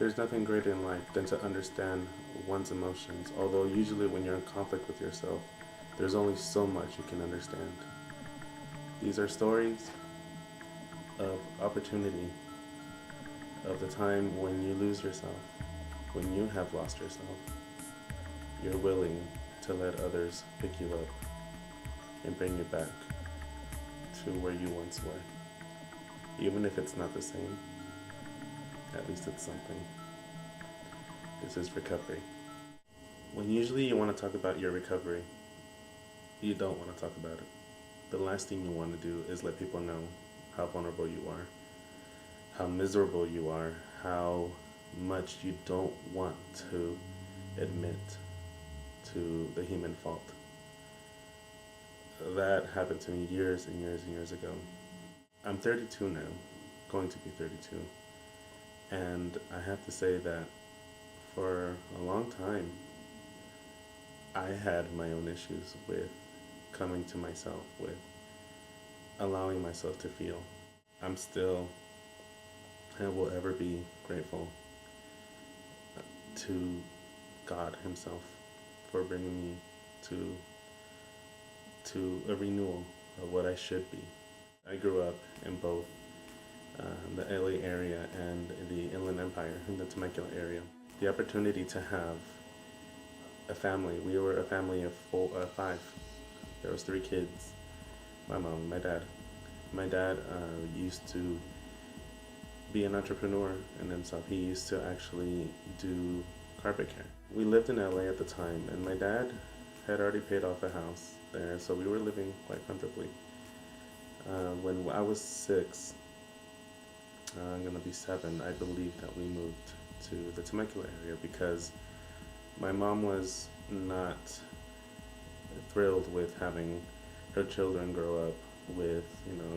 There's nothing greater in life than to understand one's emotions, although usually when you're in conflict with yourself, there's only so much you can understand. These are stories of opportunity, of the time when you lose yourself, when you have lost yourself. You're willing to let others pick you up and bring you back to where you once were. Even if it's not the same, at least it's something. This is recovery. When usually you want to talk about your recovery, you don't want to talk about it. The last thing you want to do is let people know how vulnerable you are, how miserable you are, how much you don't want to admit to the human fault. That happened to me years and years and years ago. I'm 32 now, going to be 32, and I have to say that for a long time, I had my own issues with coming to myself, with allowing myself to feel. I'm still and will ever be grateful to God Himself for bringing me to a renewal of what I should be. I grew up in both the LA area and the Inland Empire, in the Temecula area. The opportunity to have a family. We were a family of five. There was 3 kids. My mom and my dad. My dad used to be an entrepreneur in himself. He used to actually do carpet care. We lived in LA at the time, and my dad had already paid off a house there, so we were living quite comfortably. When I was 6, I'm gonna be 7, I believe that we moved to the Temecula area because my mom was not thrilled with having her children grow up with,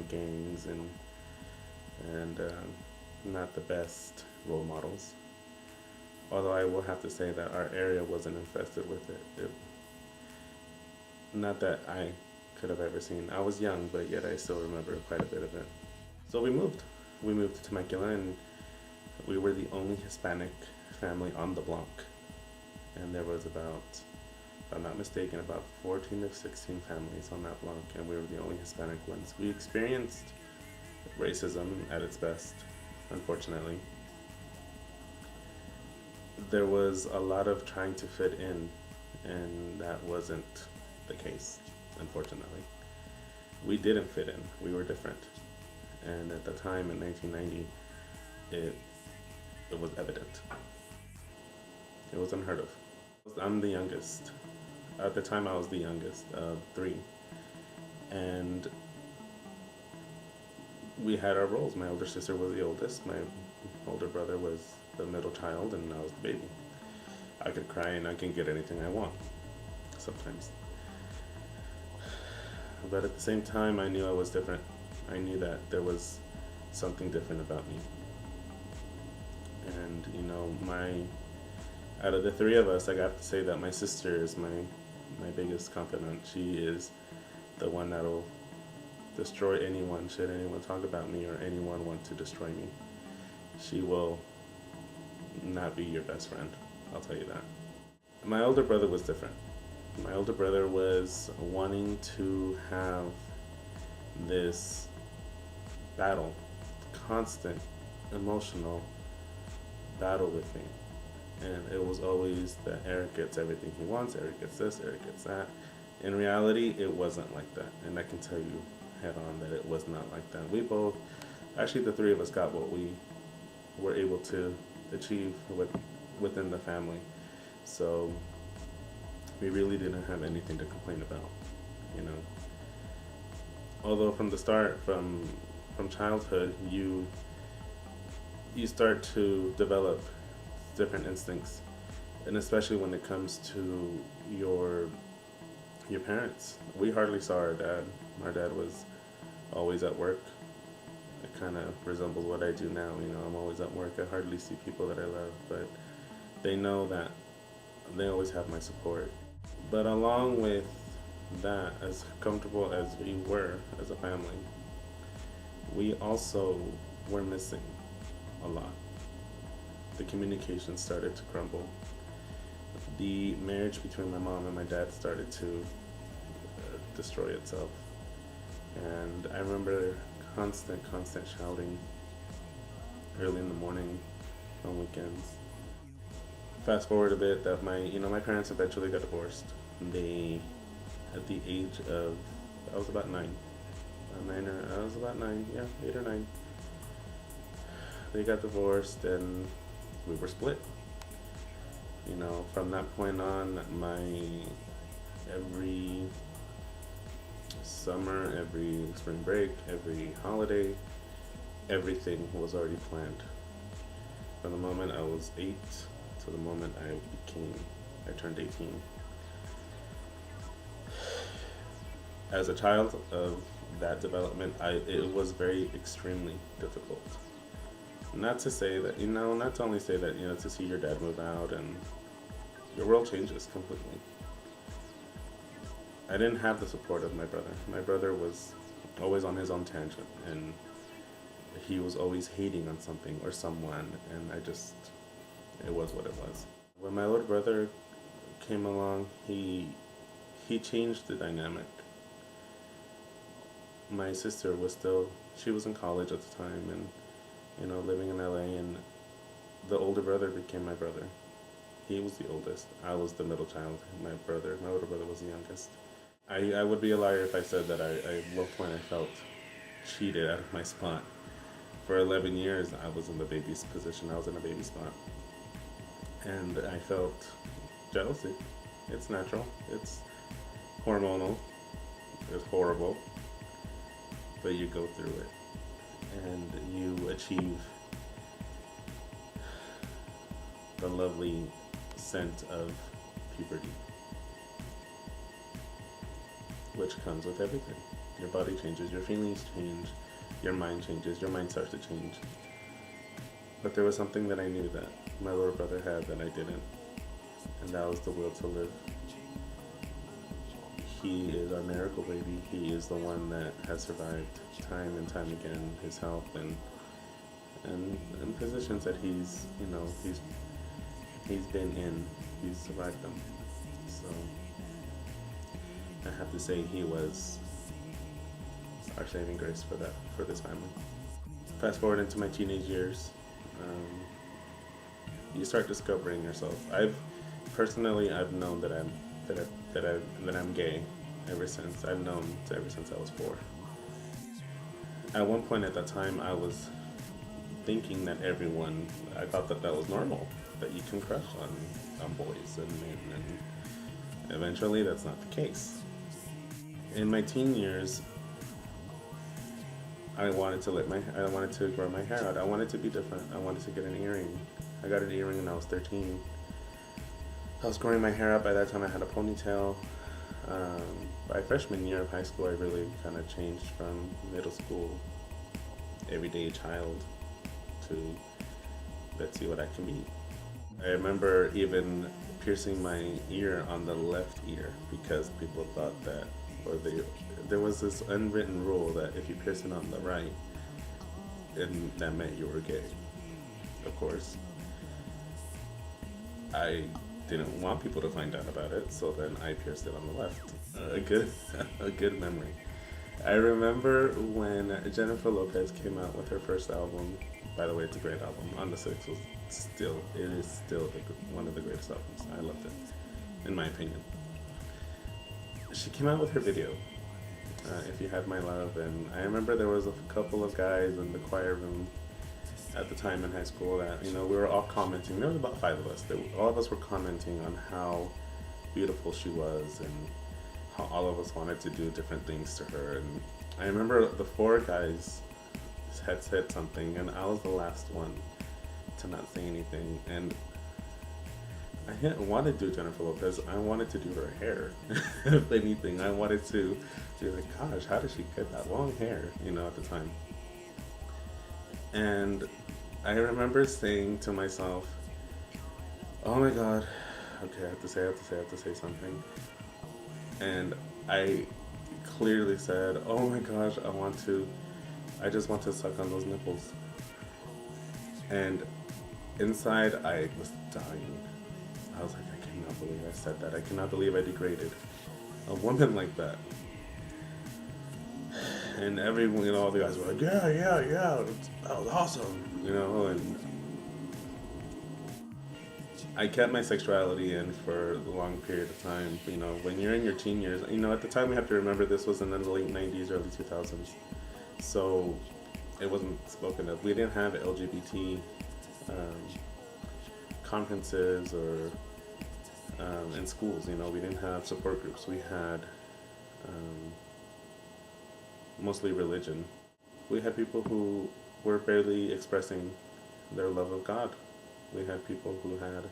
gangs and not the best role models. Although I will have to say that our area wasn't infested with it. Not that I could have ever seen. I was young, but yet I still remember quite a bit of it. So we moved. We moved to Temecula, and we were the only Hispanic family on the block. And there was about, if I'm not mistaken, about 14 to 16 families on that block, and we were the only Hispanic ones. We experienced racism at its best, unfortunately. There was a lot of trying to fit in, and that wasn't the case, unfortunately. We didn't fit in. We were different. And at the time in 1990, it was evident. It was unheard of. I'm the youngest. At the time, I was the youngest of 3. And we had our roles. My older sister was the oldest. My older brother was the middle child, and I was the baby. I could cry and I can get anything I want sometimes. But at the same time, I knew I was different. I knew that there was something different about me. And, out of the 3 of us, I got to say that my sister is my biggest confidant. She is the one that'll destroy anyone, should anyone talk about me or anyone want to destroy me. She will not be your best friend, I'll tell you that. My older brother was different. My older brother was wanting to have this battle, constant emotional battle with me. And it was always that Eric gets everything he wants, Eric gets this, Eric gets that. In reality, it wasn't like that. And I can tell you head on that it was not like that. We both, actually the 3 of us got what we were able to achieve within the family. So we really didn't have anything to complain about, Although from the start, from childhood, you start to develop different instincts, and especially when it comes to your parents. We hardly saw our dad. Our dad was always at work. It kind of resembles what I do now. I'm always at work. I hardly see people that I love, but they know that they always have my support. But along with that, as comfortable as we were as a family, we also were missing a lot. the communication started to crumble. The marriage between my mom and my dad started to destroy itself. And I remember constant shouting early in the morning on weekends. Fast forward a bit, that my parents eventually got divorced. They, at the age of, I was about 9. I was about 9, yeah, 8 or 9. They got divorced and we were split. From that point on, every summer, every spring break, every holiday, everything was already planned. From the moment I was 8 to the moment I turned 18. As a child of that development, it was very extremely difficult. Not to say that, not to only say that, to see your dad move out and your world changes completely. I didn't have the support of my brother. My brother was always on his own tangent, and he was always hating on something or someone, and it was what it was. When my older brother came along, he changed the dynamic. My sister she was in college at the time, and living in LA, and the older brother became my brother. He was the oldest. I was the middle child. My older brother was the youngest. I would be a liar if I said that at one point I felt cheated out of my spot. For 11 years, I was in the baby's position. I was in a baby spot. And I felt jealousy. It's natural. It's hormonal. It's horrible. But you go through it. And you achieve the lovely scent of puberty, which comes with everything. Your body changes, your feelings change, your mind changes, your mind starts to change. But there was something that I knew that my little brother had that I didn't, and that was the will to live. He is our miracle baby. He is the one that has survived time and time again, his health and positions that he's been in. He's survived them. So I have to say he was our saving grace for this family. Fast forward into my teenage years, you start discovering yourself. I've known that I'm gay ever since I was 4. At one point at that time, I was thinking that I thought that was normal, that you can crush on boys and men, and eventually that's not the case. In my teen years, I wanted to grow my hair out. I wanted to be different. I wanted to get an earring. I got an earring when I was 13. I was growing my hair out. By that time I had a ponytail. By freshman year of high school, I really kind of changed from middle school everyday child to let's see what I can be. I remember even piercing my ear on the left ear because people thought that, there was this unwritten rule that if you pierce it on the right, that meant you were gay. Of course, I didn't want people to find out about it, so then I pierced it on the left. A good memory. I remember when Jennifer Lopez came out with her first album. By the way, it's a great album. On the Six it is still one of the greatest albums. I loved it, in my opinion. She came out with her video, If You Had My Love, and I remember there was a couple of guys in the choir room at the time in high school that, we were all commenting. There was about 5 of us. All of us were commenting on how beautiful she was and how all of us wanted to do different things to her. And I remember the 4 guys had said something, and I was the last one to not say anything. And I didn't want to do Jennifer Lopez. I wanted to do her hair. If anything, I wanted to be like, gosh, how did she get that long hair, at the time? And I remember saying to myself, oh my God, okay, I have to say something. And I clearly said, oh my gosh, I just want to suck on those nipples. And Inside, I was dying. I was like, I cannot believe I said that. I cannot believe I degraded a woman like that. And everyone, all the guys were like, yeah, yeah, yeah, that was awesome, and I kept my sexuality in for a long period of time. When you're in your teen years, at the time we have to remember this was in the late 90s, early 2000s. So it wasn't spoken of. We didn't have LGBT conferences or in schools. We didn't have support groups. We had mostly religion. We had people who were barely expressing their love of God. We had people who had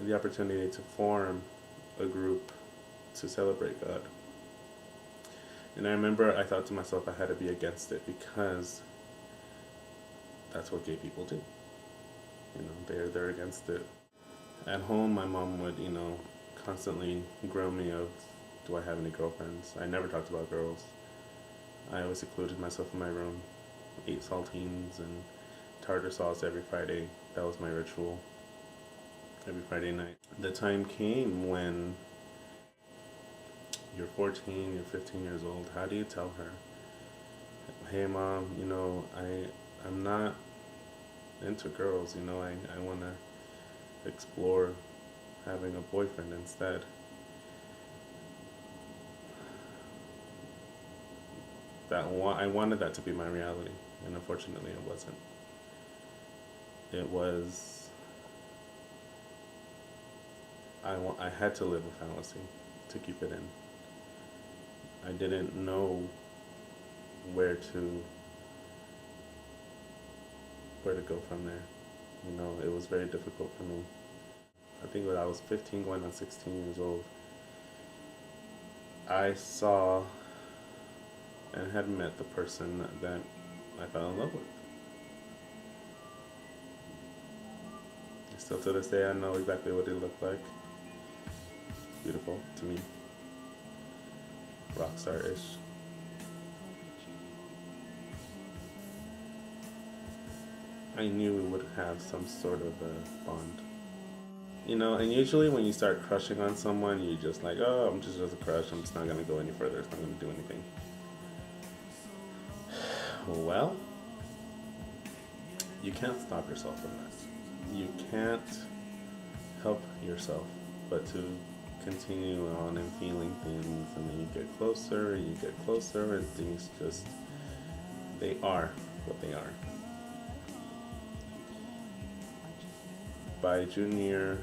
the opportunity to form a group to celebrate God. And I remember I thought to myself I had to be against it because that's what gay people do. They're against it. At home, my mom would, constantly grill me of, do I have any girlfriends? I never talked about girls. I always secluded myself in my room, ate saltines and tartar sauce every Friday. That was my ritual every Friday night. The time came when you're 14, you're 15 years old. How do you tell her, hey mom, I'm not into girls, I want to explore having a boyfriend instead. I wanted that to be my reality, and unfortunately it wasn't. It was, I had to live a fallacy to keep it in. I didn't know where to go from there. It was very difficult for me. I think when I was 15 going on 16 years old, I saw and had met the person that I fell in love with. Still to this day, I know exactly what he looked like. Beautiful to me. Rock star-ish. I knew we would have some sort of a bond. And usually when you start crushing on someone, you're just like, oh, I'm just a crush. I'm just not going to go any further. It's not going to do anything. Well, you can't stop yourself from that. You can't help yourself but to continue on and feeling things, and then you get closer, and things just, they are what they are. By senior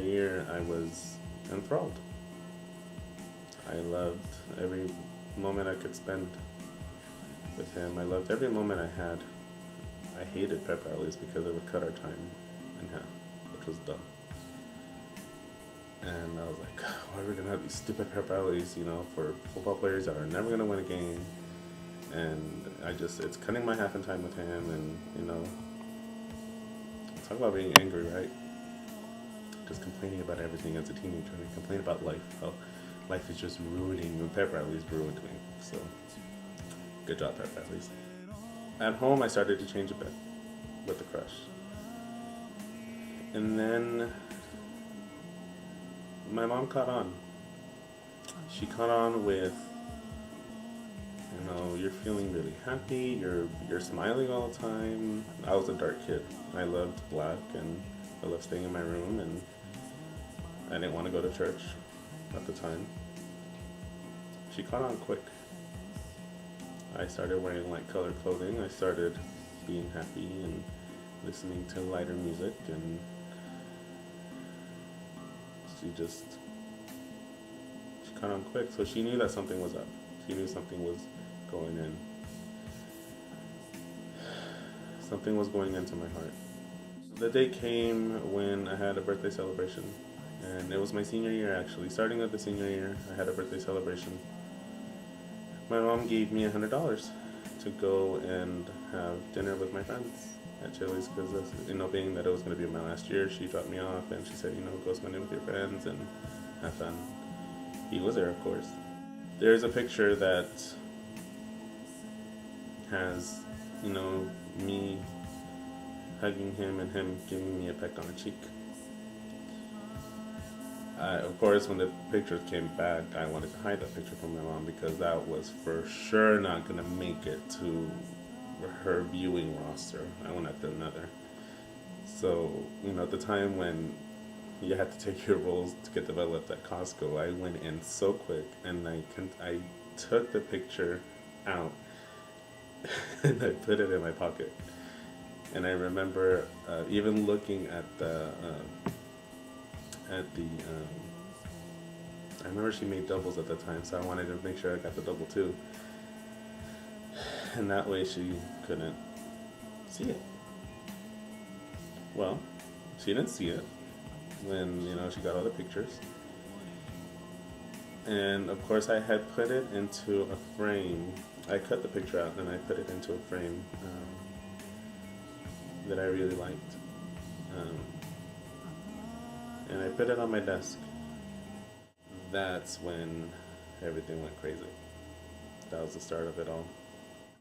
year, I was enthralled. I loved every moment I could spend with him. I loved every moment I had. I hated pep rallies because it would cut our time in half, which was dumb. And I was like, why are we gonna have these stupid pep rallies, for football players that are never gonna win a game? And it's cutting my half in time with him, and talk about being angry, right? Just complaining about everything as a teenager, and complain about life, how life is just ruining, and pep rallies ruined me. So, good job, pep rallies. At home, I started to change a bit with the crush. And then my mom caught on. She caught on with, you're feeling really happy, you're smiling all the time. I was a dark kid. I loved black, and I loved staying in my room, and I didn't want to go to church at the time. She caught on quick. I started wearing light colored clothing. I started being happy and listening to lighter music, and she caught on quick. So she knew that something was up. She knew something was going in. Something was going into my heart. The day came when I had a birthday celebration, and it was my senior year actually. Starting with the senior year, I had a birthday celebration. My mom gave me $100 to go and have dinner with my friends at Chili's because, being that it was going to be my last year, she dropped me off and she said, go spend it with your friends and have fun. He was there, of course. There's a picture that has, me hugging him and him giving me a peck on the cheek. Of course, when the pictures came back, I wanted to hide that picture from my mom because that was for sure not going to make it to her viewing roster. I went after another. So, at the time when you had to take your rolls to get developed at Costco, I went in so quick and I took the picture out and I put it in my pocket. And I remember even looking at the I remember she made doubles at the time, so I wanted to make sure I got the double too. And that way she couldn't see it. Well, she didn't see it when, she got all the pictures. And of course I had put it into a frame. I cut the picture out and I put it into a frame that I really liked. And I put it on my desk. That's when everything went crazy. That was the start of it all.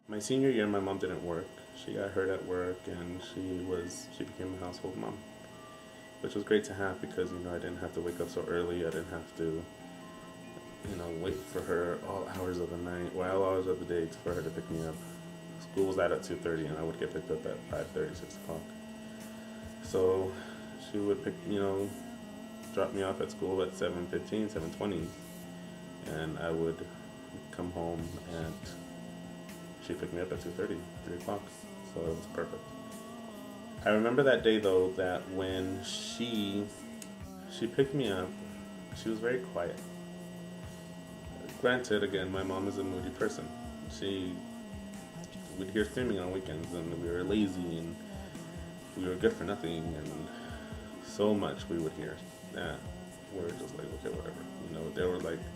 My senior year, my mom didn't work. She got hurt at work and she became a household mom, which was great to have because, I didn't have to wake up so early. I didn't have to, wait for her all hours of the night, all hours of the day for her to pick me up. School was out at 2:30 and I would get picked up at 5:30, 6 o'clock. So she would drop me off at school at 7:15, 7:20, and I would come home and she picked me up at 2:30, 3 o'clock, so it was perfect. I remember that day though, that when she picked me up, she was very quiet. Granted, again, my mom is a moody person. She would hear screaming on weekends and we were lazy and we were good for nothing and so much we would hear that we're just like, okay, whatever.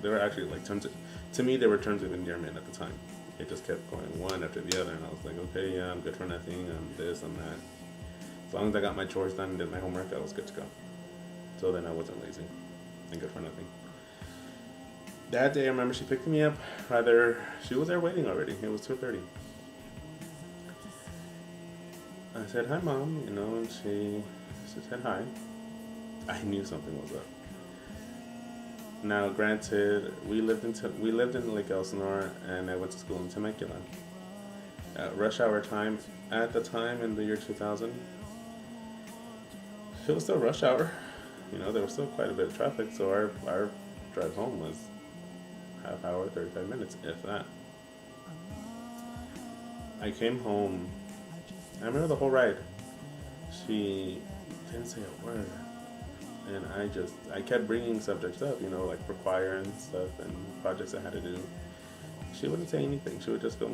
They were actually like terms to me, they were terms of endearment at the time. It just kept going one after the other and I was like, okay, yeah, I'm good for nothing, I'm this, I'm that. As long as I got my chores done and did my homework, I was good to go. So then I wasn't lazy and good for nothing. That day I remember she picked me up, she was there waiting already. It was 2:30. I said, hi mom, and she said hi. I knew something was up. Now, granted, we lived in Lake Elsinore, and I went to school in Temecula. At rush hour time, at the time in the year 2000, it was still rush hour. There was still quite a bit of traffic, so our drive home was half hour, 35 minutes, if that. I came home. I remember the whole ride. She didn't say a word. And I kept bringing subjects up, like for choir and stuff and projects I had to do. She wouldn't say anything. She would just go,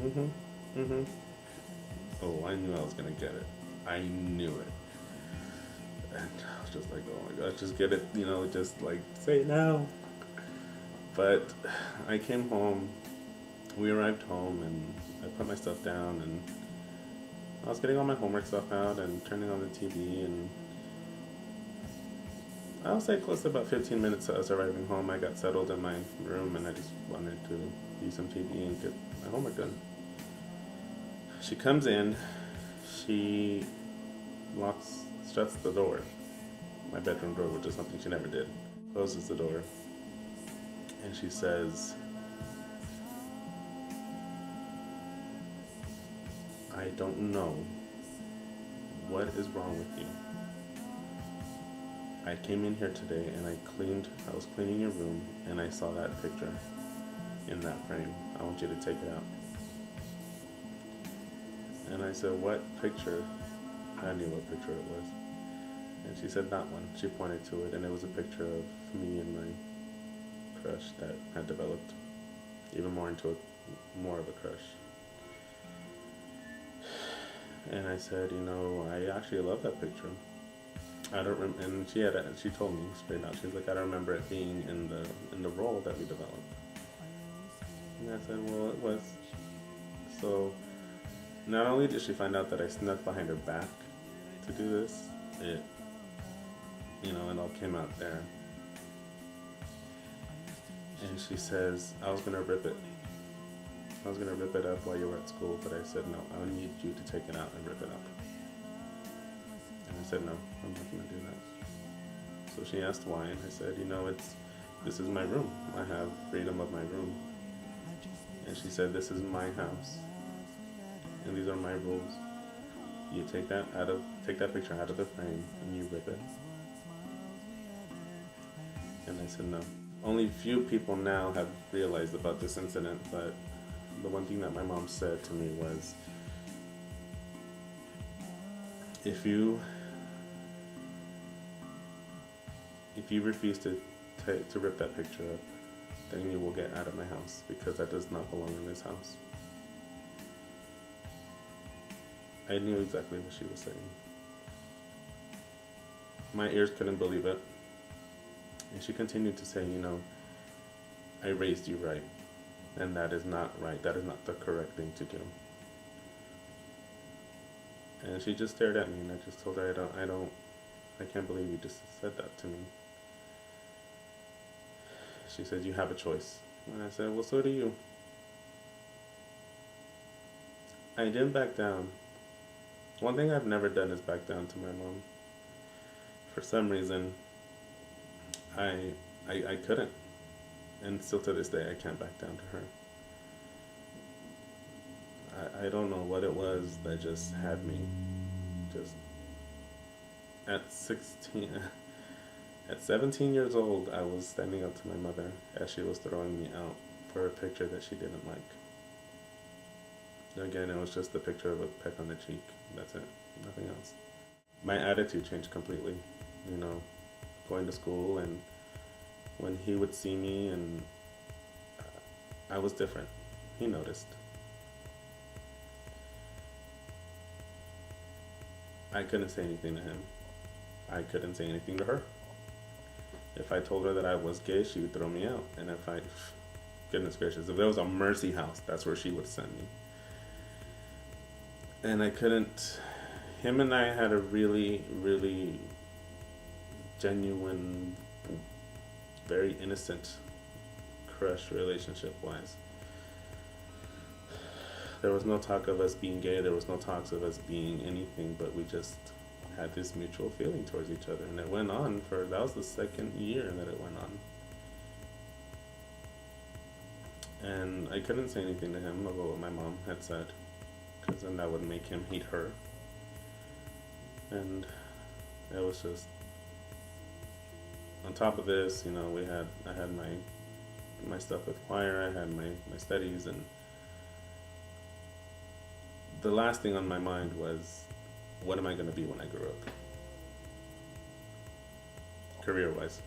Oh, I knew I was going to get it. I knew it. And I was just like, oh my gosh, just get it, just like say it now. But I came home, we arrived home and I put my stuff down and I was getting all my homework stuff out and turning on the TV and I would say close to about 15 minutes to us arriving home, I got settled in my room and I just wanted to use some TV and get my homework done. She comes in, she shuts the door, my bedroom door, which is something she never did, closes the door, and she says, I don't know what is wrong with you. I came in here today and I was cleaning your room and I saw that picture in that frame. I want you to take it out. And I said, what picture? I knew what picture it was. And she said, that one. She pointed to it and it was a picture of me and my crush that had developed even more into more of a crush. And I said, I actually love that picture. I don't and she told me straight out. She's like, I don't remember it being in the role that we developed. And I said, well, it was. So not only did she find out that I snuck behind her back to do this, it all came out there. And she says, I was gonna rip it up while you were at school, but I said no. I need you to take it out and rip it up. said, no, I'm not going to do that. So she asked why, and I said, this is my room. I have freedom of my room. And she said, this is my house, and these are my rules. You take that picture out of the frame and you rip it. And I said, no. Only few people now have realized about this incident, but the one thing that my mom said to me was, if you refuse to rip that picture up, then you will get out of my house, because that does not belong in this house. I knew exactly what she was saying. My ears couldn't believe it. And she continued to say, I raised you right, and that is not right. That is not the correct thing to do. And she just stared at me, and I just told her, I can't believe you just said that to me. She said, you have a choice. And I said, well, so do you. I didn't back down. One thing I've never done is back down to my mom. For some reason, I couldn't. And still to this day, I can't back down to her. I don't know what it was that just had me just at 17 years old, I was standing up to my mother as she was throwing me out for a picture that she didn't like. Again, it was just a picture of a peck on the cheek. That's it. Nothing else. My attitude changed completely. Going to school, and when he would see me, and I was different. He noticed. I couldn't say anything to him. I couldn't say anything to her. If I told her that I was gay, she would throw me out. And goodness gracious, if there was a mercy house, that's where she would send me. And I couldn't. Him and I had a really, really genuine, very innocent crush relationship-wise. There was no talk of us being gay. There was no talks of us being anything, but we just had this mutual feeling towards each other. And it went on that was the second year that it went on. And I couldn't say anything to him about what my mom had said, because then that would make him hate her. And it was just, on top of this, I had my stuff with choir, I had my studies, and the last thing on my mind was, what am I going to be when I grow up? Career-wise.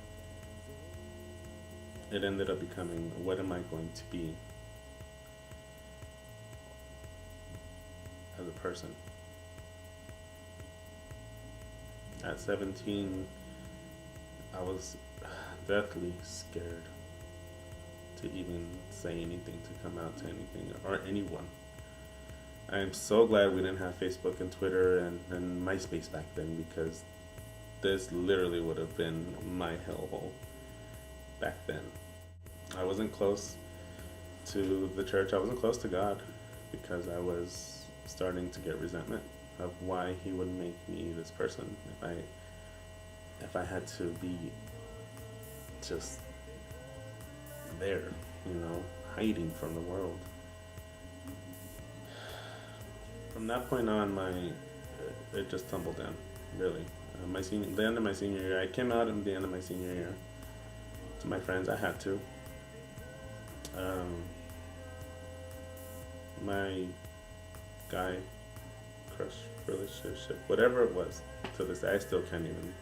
It ended up becoming, what am I going to be as a person? At 17, I was deathly scared to even say anything, to come out to anything or anyone. I am so glad we didn't have Facebook and Twitter and MySpace back then, because this literally would have been my hellhole back then. I wasn't close to the church. I wasn't close to God, because I was starting to get resentment of why he would make me this person if I had to be just there, hiding from the world. From that point on, it just tumbled down, really. The end of my senior year, I came out at the end of my senior year to my friends. I had to. My guy crush relationship, whatever it was, to this day, I still can't even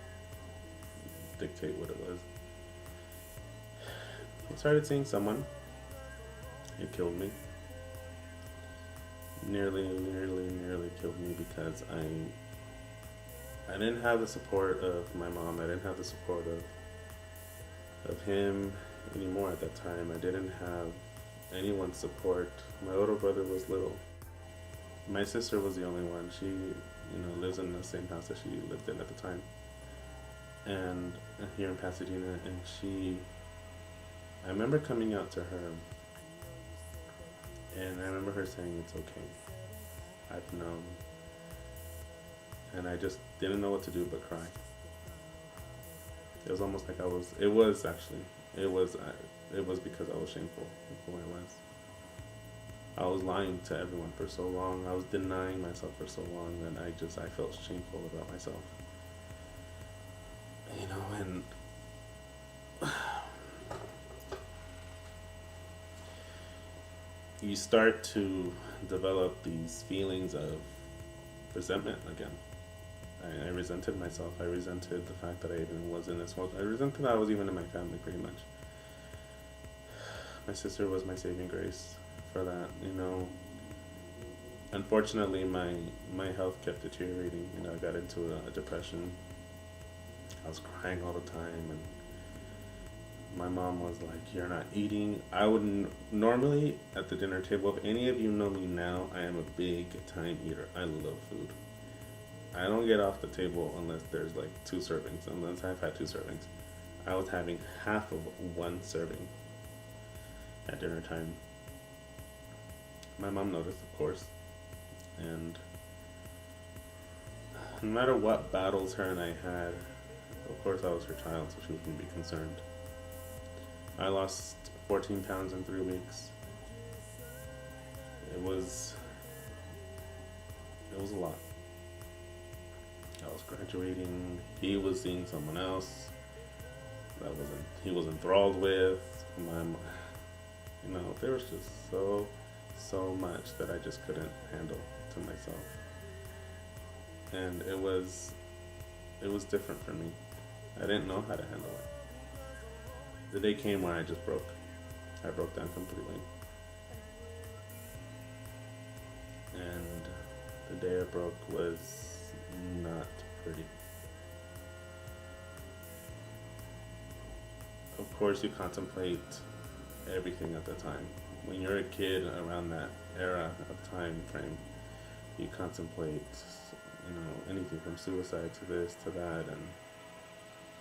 dictate what it was. I started seeing someone. It killed me. Nearly killed me, because I didn't have the support of my mom. I didn't have the support of him anymore at that time. I didn't have anyone's support. My older brother was little. My sister was the only one. She, lives in the same house that she lived in at the time, and here in Pasadena. And I remember coming out to her, and I remember her saying, "It's okay. I've known." And I just didn't know what to do but cry. It was almost like I was. It was actually. It was. It was because I was shameful of who I was. I was lying to everyone for so long. I was denying myself for so long that I felt shameful about myself. And you start to develop these feelings of resentment again. I resented myself. I resented the fact that I even was in this world. I resented that I was even in my family, pretty much. My sister was my saving grace for that. Unfortunately, my health kept deteriorating. I got into a depression. I was crying all the time, and my mom was like, "You're not eating." I would normally at the dinner table. If any of you know me now, I am a big time eater. I love food. I don't get off the table unless there's like 2 servings. Unless I've had 2 servings, I was having half of 1 serving at dinner time. My mom noticed, of course, and no matter what battles her and I had, of course I was her child, so she was going to be concerned. I lost 14 pounds in 3 weeks. It was a lot. I was graduating. He was seeing someone else he was enthralled with. There was just so much that I just couldn't handle to myself. And it was different for me. I didn't know how to handle it. The day came when I just broke. I broke down completely. And the day I broke was not pretty. Of course, you contemplate everything at the time. When you're a kid around that era of time frame, you contemplate, anything from suicide to this to that and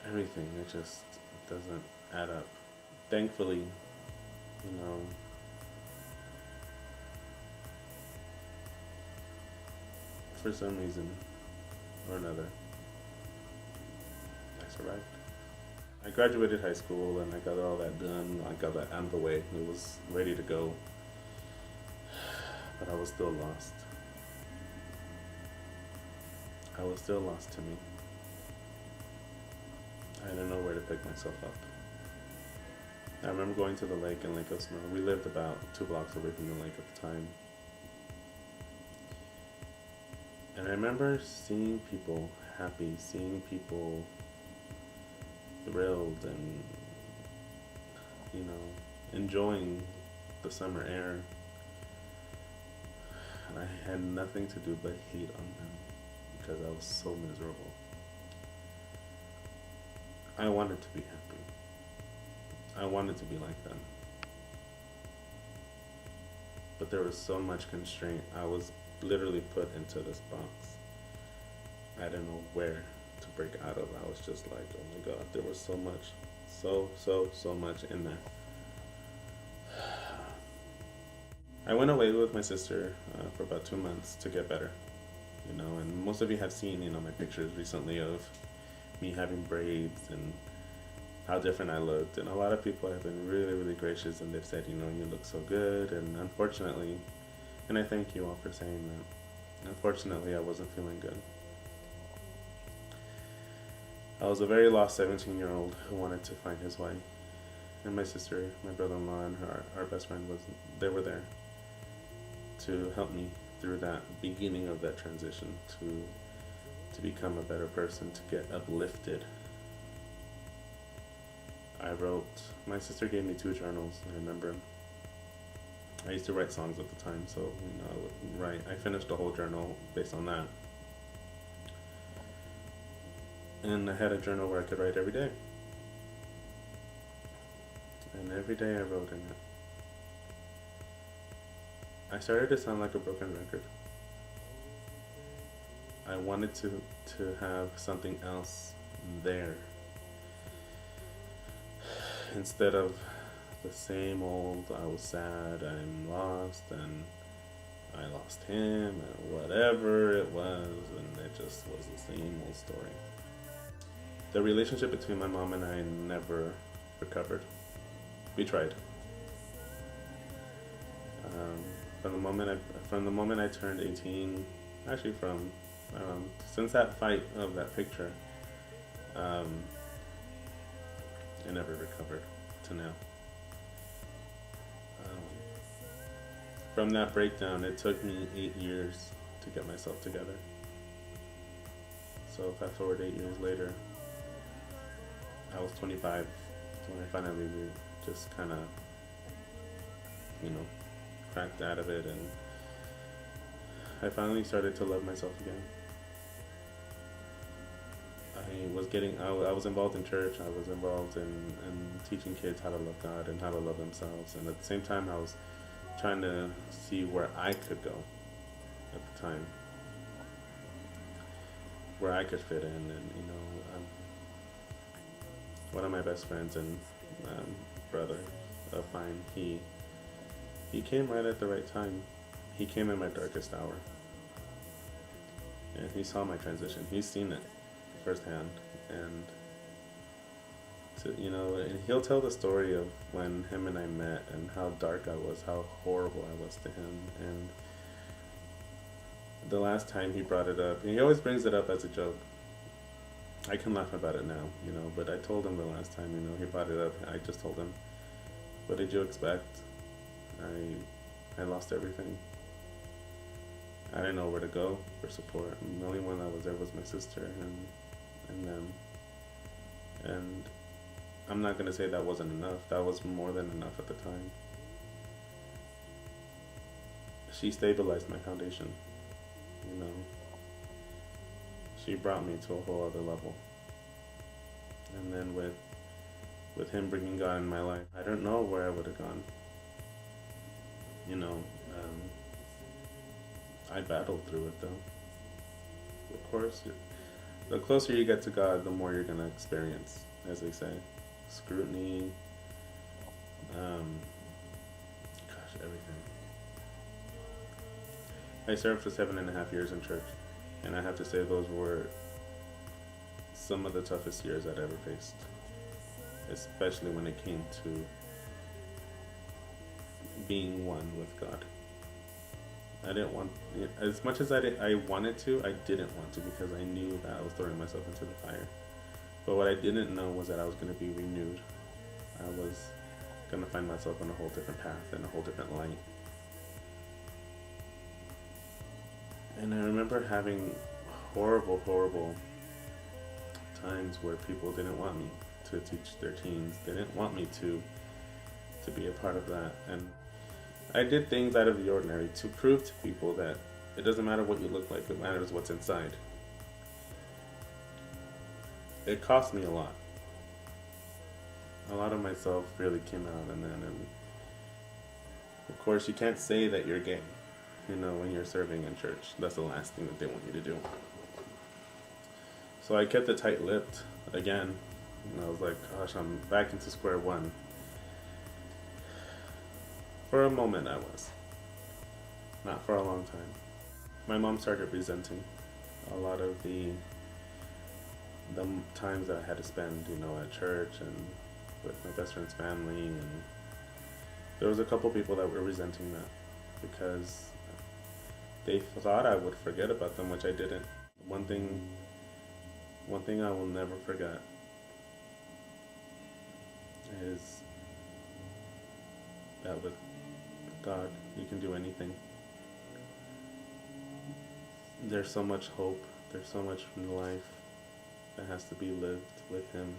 everything. It just doesn't add up. Thankfully, for some reason or another, I survived. I graduated high school and I got all that done. I got that out of the way. It was ready to go. But I was still lost. I was still lost to me. I didn't know where to pick myself up. I remember going to the lake in Lake Elsinore. We lived about 2 blocks away from the lake at the time. And I remember seeing people happy, seeing people thrilled and, enjoying the summer air. And I had nothing to do but hate on them because I was so miserable. I wanted to be happy. I wanted to be like them. But there was so much constraint. I was literally put into this box. I didn't know where to break out of. I was just like, oh my God, there was so much, so much in there. I went away with my sister for about 2 months to get better, and most of you have seen, my pictures recently of me having braids and how different I looked. And a lot of people have been really, really gracious and they've said, you look so good. And unfortunately, and I thank you all for saying that, unfortunately, I wasn't feeling good. I was a very lost 17-year-old who wanted to find his way. And my sister, my brother-in-law, and our best friend they were there to help me through that beginning of that transition to become a better person, to get uplifted. My sister gave me 2 journals, I remember. I used to write songs at the time, so I would write. I finished a whole journal based on that. And I had a journal where I could write every day. And every day I wrote in it. I started to sound like a broken record. I wanted to have something else there. Instead of the same old, I was sad, I'm lost, and I lost him and whatever it was, and it just was the same old story. The relationship between my mom and I never recovered. We tried. Um, from the moment I turned 18, actually since that fight of that picture, um, I never recovered to now. From that breakdown, it took me 8 years to get myself together. So fast forward 8 years later, I was 25 when I finally just kind of, cracked out of it, and I finally started to love myself again. I was involved in church. I was involved in teaching kids how to love God and how to love themselves. And at the same time, I was trying to see where I could go at the time, where I could fit in. And one of my best friends and brother of mine, he came right at the right time. He came in my darkest hour, and he saw my transition. He's seen it firsthand, and and he'll tell the story of when him and I met and how dark I was, how horrible I was to him. And the last time he brought it up, and he always brings it up as a joke. I can laugh about it now, but I told him the last time, he brought it up. I just told him, what did you expect? I lost everything. I didn't know where to go for support. And the only one that was there was my sister and them. And I'm not gonna say that wasn't enough. That was more than enough at the time. She stabilized my foundation. She brought me to a whole other level. And then with him bringing God in my life, I don't know where I would have gone. I battled through it though. Of course, the closer you get to God, the more you're going to experience, as they say. Scrutiny, everything. I served for 7.5 years in church, and I have to say those were some of the toughest years I'd ever faced, especially when it came to being one with God. I didn't want, as much as I wanted to, I didn't want to, because I knew that I was throwing myself into the fire. But what I didn't know was that I was going to be renewed. I was going to find myself on a whole different path and a whole different light. And I remember having horrible, horrible times where people didn't want me to teach their teens. They didn't want me to be a part of that. And I did things out of the ordinary to prove to people that it doesn't matter what you look like, it matters what's inside. It cost me a lot. A lot of myself really came out in that. And of course, you can't say that you're gay, when you're serving in church. That's the last thing that they want you to do. So I kept it tight-lipped again. And I was like, gosh, I'm back into square one. For a moment I was. Not for a long time. My mom started resenting a lot of the times that I had to spend, at church and with my best friend's family. And there was a couple people that were resenting that because they thought I would forget about them, which I didn't. One thing I will never forget is that with God, you can do anything. There's so much hope. There's so much in life that has to be lived with Him.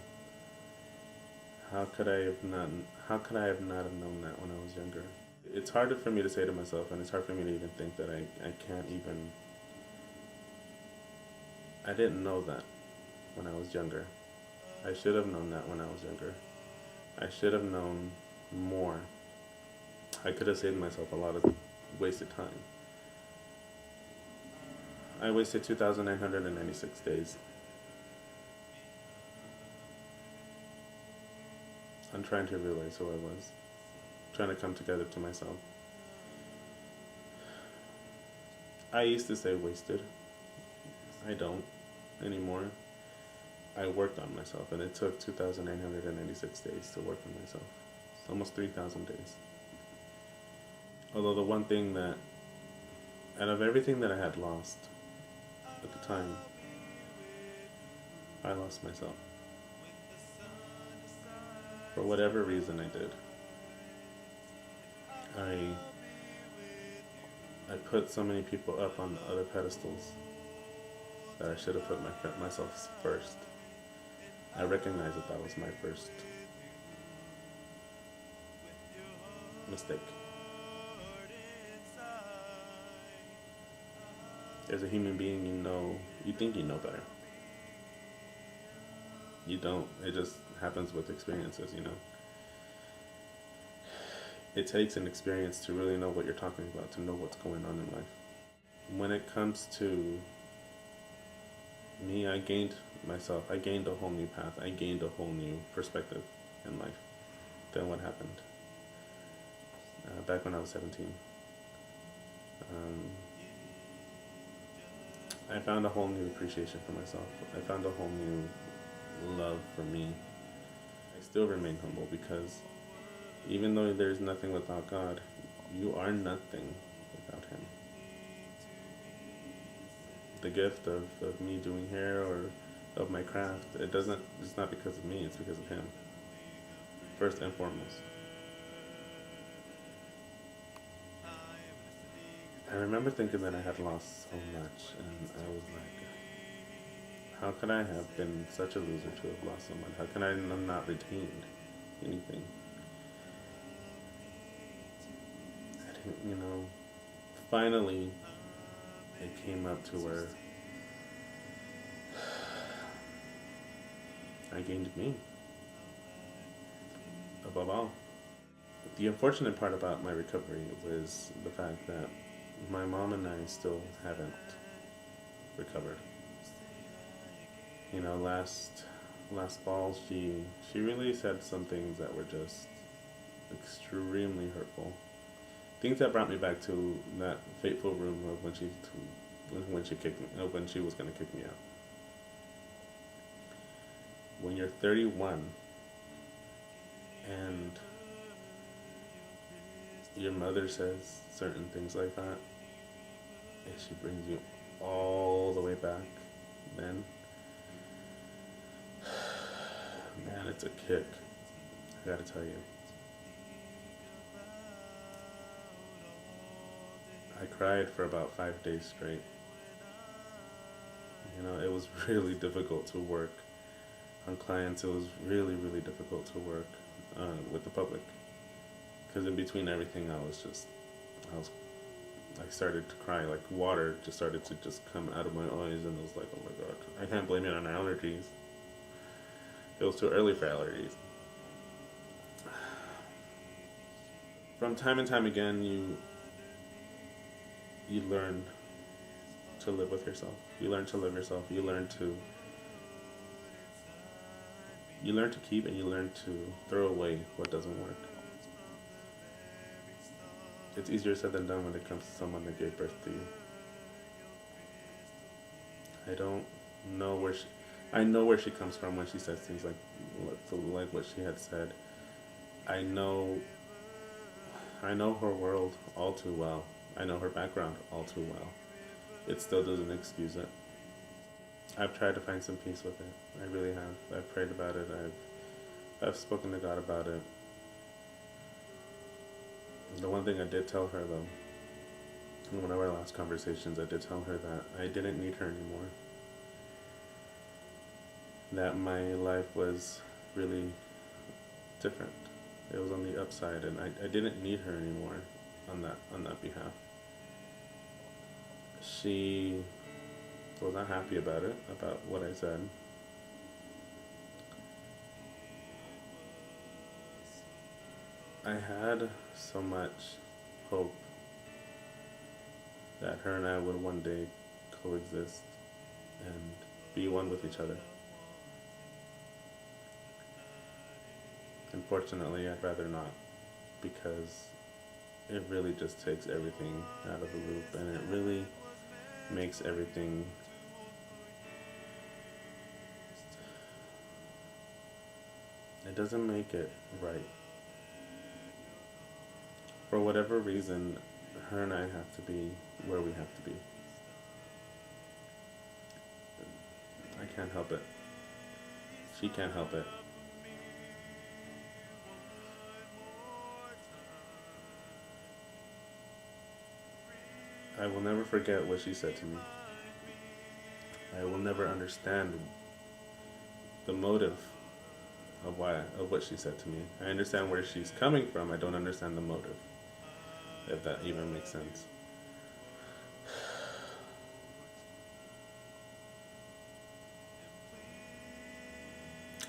How could I have not have known that when I was younger? It's hard for me to say to myself, and it's hard for me to even think that I can't even. I didn't know that when I was younger. I should have known that when I was younger. I should have known more. I could have saved myself a lot of wasted time. I wasted 2,996 days on trying to realize who I was, trying to come together to myself. I used to say wasted. I don't anymore. I worked on myself, and it took 2,996 days to work on myself. It's almost 3,000 days. Although the one thing that, out of everything that I had lost at the time, I lost myself. For whatever reason I did. I put so many people up on other pedestals that I should have put myself first. I recognize that that was my first mistake. As a human being, you think you know better. You don't. It just happens with experiences. It takes an experience to really know what you're talking about, to know what's going on in life. When it comes to me, I gained a whole new path. I gained a whole new perspective in life than what happened back when I was 17. I found a whole new appreciation for myself. I found a whole new love for me. I still remain humble because even though there's nothing without God, you are nothing without Him. The gift of me doing hair or of my craft, it's not because of me, it's because of Him. First and foremost. I remember thinking that I had lost so much, and I was like, how could I have been such a loser to have lost so much? How can I have not retained anything? I didn't, finally it came up to where I gained me, above all. The unfortunate part about my recovery was the fact that my mom and I still haven't recovered. Last fall she really said some things that were just extremely hurtful. Things that brought me back to that fateful room of when she kicked me, when she was gonna kick me out. When you're 31 and your mother says certain things like that, and she brings you all the way back, then, man, it's a kick. I gotta tell you. I cried for about 5 days straight. It was really difficult to work on clients. It was really, really difficult to work with the public. Because in between everything, I started to cry, like water just started to just come out of my eyes, and it was like, oh my God, I can't blame it on allergies. It was too early for allergies. From time and time again, you learn to live with yourself. You learn to live yourself. You learn to keep, and you learn to throw away what doesn't work. It's easier said than done when it comes to someone that gave birth to you. I know where she comes from when she says things like what she had said. I know her world all too well. I know her background all too well. It still doesn't excuse it. I've tried to find some peace with it. I really have. I've prayed about it. I've spoken to God about it. The one thing I did tell her, though, in one of our last conversations, I did tell her that I didn't need her anymore. That my life was really different. It was on the upside, and I didn't need her anymore on that behalf. She was not happy about it, about what I said. I had so much hope that her and I would one day coexist and be one with each other. Unfortunately, I'd rather not, because it really just takes everything out of the loop, and it really makes everything it doesn't make it right. For whatever reason, her and I have to be where we have to be. I can't help it. She can't help it. I will never forget what she said to me. I will never understand the motive of what she said to me. I understand where she's coming from. I don't understand the motive, if that even makes sense.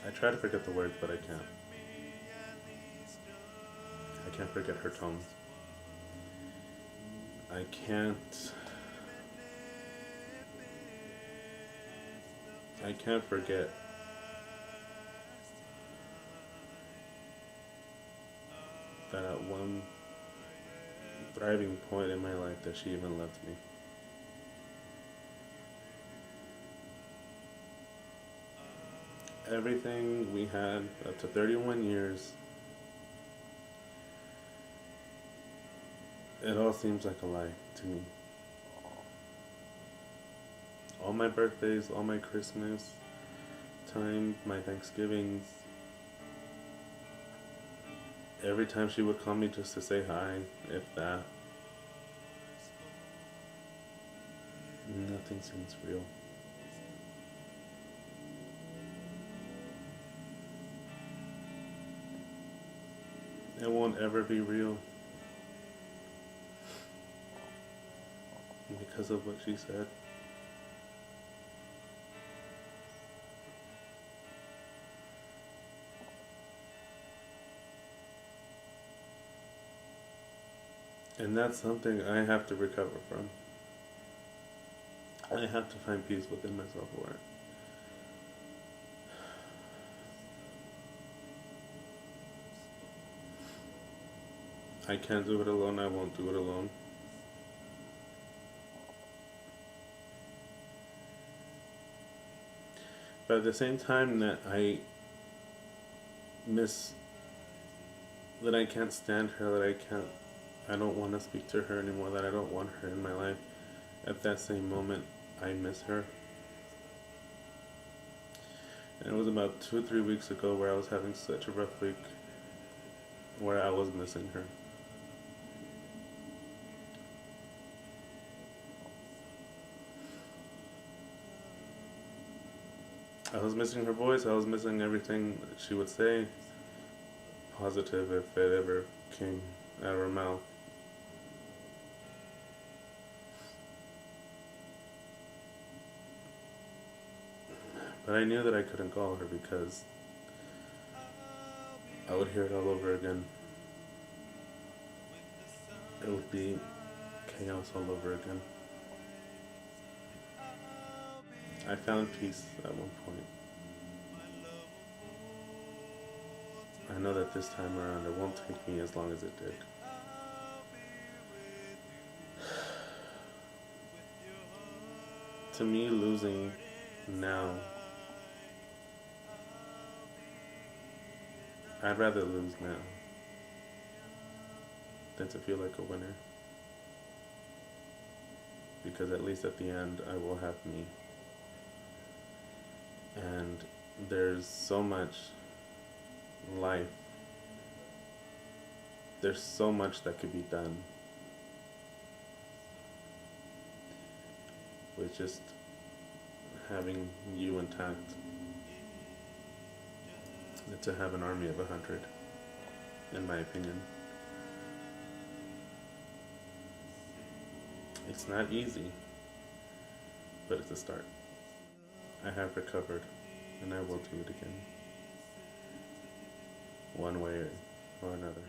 I try to forget the words, but I can't. I can't forget her tone. I can't. I can't forget that at one thriving point in my life that she even loved me. Everything we had up to 31 years, it all seems like a lie to me. All my birthdays, all my Christmas time, my Thanksgivings, every time she would call me just to say hi, if that, nothing seems real. It won't ever be real because of what she said. And that's something I have to recover from. I have to find peace within myself for it. I can't do it alone. I won't do it alone. But at the same time that miss, that I can't stand her, I don't want to speak to her anymore, that I don't want her in my life, at that same moment, I miss her. And it was about 2 or 3 weeks ago where I was having such a rough week, where I was missing her. I was missing her voice. I was missing everything that she would say, positive, if it ever came out of her mouth. But I knew that I couldn't call her because I would hear it all over again. It would be chaos all over again. I found peace at one point. I know that this time around it won't take me as long as it did. To me, losing now, I'd rather lose now than to feel like a winner. Because at least at the end, I will have me. And there's so much life. There's so much that could be done with just having you intact. To have an army of 100, in my opinion. It's not easy, but it's a start. I have recovered, and I will do it again, one way or another.